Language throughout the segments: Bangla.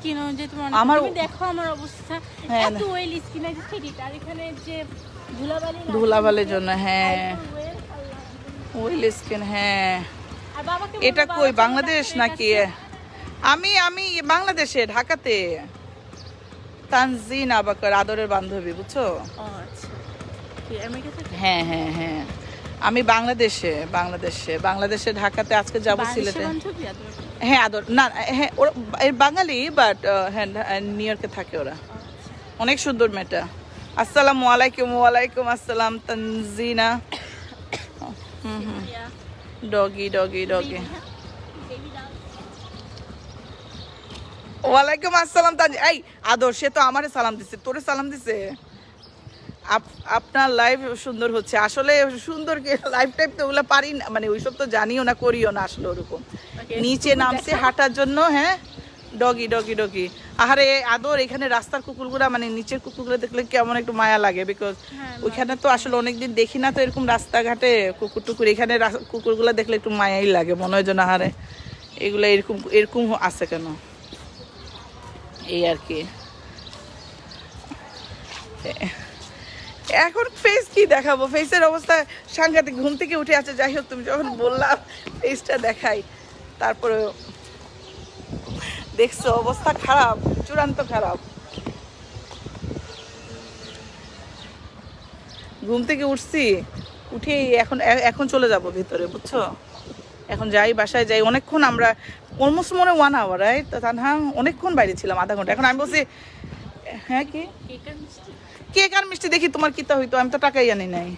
স্কিন যে তোমার তুমি দেখো আমার অবস্থা এত অয়েল স্কিন আছে ঠিক আর এখানে যে ধুলাবালির জন্য হ্যাঁ অয়েল স্কিন হ্যাঁ। আর বাবাকে এটা কই বাংলাদেশ নাকি? আমি বাংলাদেশে ঢাকাতে তানজিন আবাকর আদরের বান্ধবী বুঝছো? আচ্ছা কি আমেরিকা থেকে? হ্যাঁ হ্যাঁ হ্যাঁ আমি বাংলাদেশে ঢাকাতে আজকে যাব সিলেটে। হ্যাঁ আদর না হ্যাঁ ওরা বাঙালি বাট হ্যাঁ নিউ ইয়র্কে থাকে ওরা। অনেক সুন্দর মেয়েটা। আসসালামু আলাইকুম। ওয়ালাইকুম আসসালাম তানজিনা। ডগি ডগি ডগি ওয়ালাইকুম আসসালাম তানজি। এই আদর সে তো আমারে সালাম দিছে, তোরে সালাম দিছে। আপনার লাইভ সুন্দর হচ্ছে আসলে সুন্দর লাইভ টাইপ তো ওগুলো পারি না মানে ওইসব তো জানিও না করিও না আসলে ওরকম। নিচে নামছে হাঁটার জন্য। হ্যাঁ ডগি ডগি ডগি আহারে আদর এখানে রাস্তার কুকুরগুলা মানে নিচের কুকুরগুলো দেখলে কেমন একটু মায়া লাগে বিকজ ওইখানে তো আসলে অনেকদিন দেখি না তো এরকম রাস্তাঘাটে কুকুর টুকুর। এখানে কুকুরগুলা দেখলে একটু মায়াই লাগে মনে হয় যেন আহারে এগুলো এরকম এরকম আছে কেন এই আর কি। এখন ফেস কি দেখাবো, ফেসের অবস্থা সাংঘাতিক। ঘুম থেকে উঠে আছে যাই হোক তুমি যখন বললাম ফেসটা দেখাই তারপরে দেখছো অবস্থা খারাপ, চূড়ান্ত খারাপ। ঘুম থেকে উঠছি উঠে এখন চলে যাব ভিতরে বুঝছো। এখন যাই বাসায় যাই। অনেকক্ষণ আমরা অলমোস্ট মনে 1 আওয়ার রাইট তানহা অনেকক্ষণ বাইরে ছিলাম আধা ঘন্টা। এখন আমি বলছি হ্যাঁ কি কেক আর মিষ্টি দেখি তোমার কিতা হইতো, আমি তো টাকাই আনি নাই।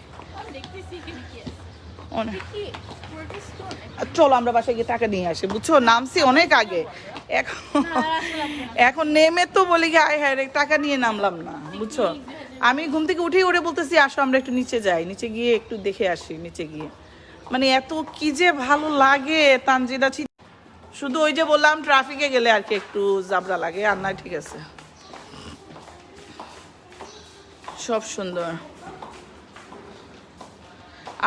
চলো আমরা বাসায় গিয়ে টাকা নিয়ে আসি বুঝছো। নামছি অনেক আগে এখন নেমে তো বলি কি আয় হ্যাঁ টাকা নিয়ে নামলাম না বুঝছো। আমি ঘুম থেকে উঠে বলতেছি আসো আমরা একটু নিচে যাই, নিচে গিয়ে একটু দেখে আসি। নিচে গিয়ে মানে এত কি যে ভালো লাগে তানজিদা। শুধু ওই যে বললাম ট্রাফিকে গেলে আর কি একটু জাবরা লাগে আর না ঠিক আছে সব সুন্দর।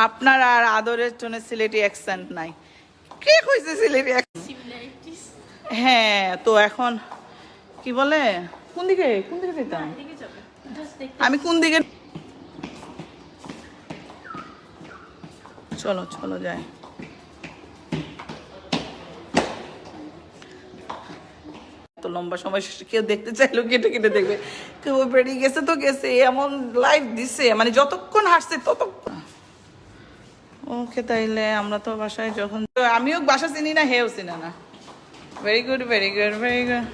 আপনার আর আদরের জন্য সিলেটি অ্যাকসেন্ট নাই। কে কইছে সিলেটি হ্যাঁ তো এখন কি বলে কোন দিকে যেতাম আমি কোন দিকে চলো চলো যাই। তো লম্বা সময় কেউ দেখতে চাইলো কেটে কেটে দেখবে, কেউ বেরিয়ে গেছে তো গেছে এমন লাইফ দিছে মানে যতক্ষণ হাসছে ততক্ষণ। ওকে তাইলে আমরা তো বাসায় যখন আমিও বাসা চিনি না হেও চিনা না। Very good very good very good.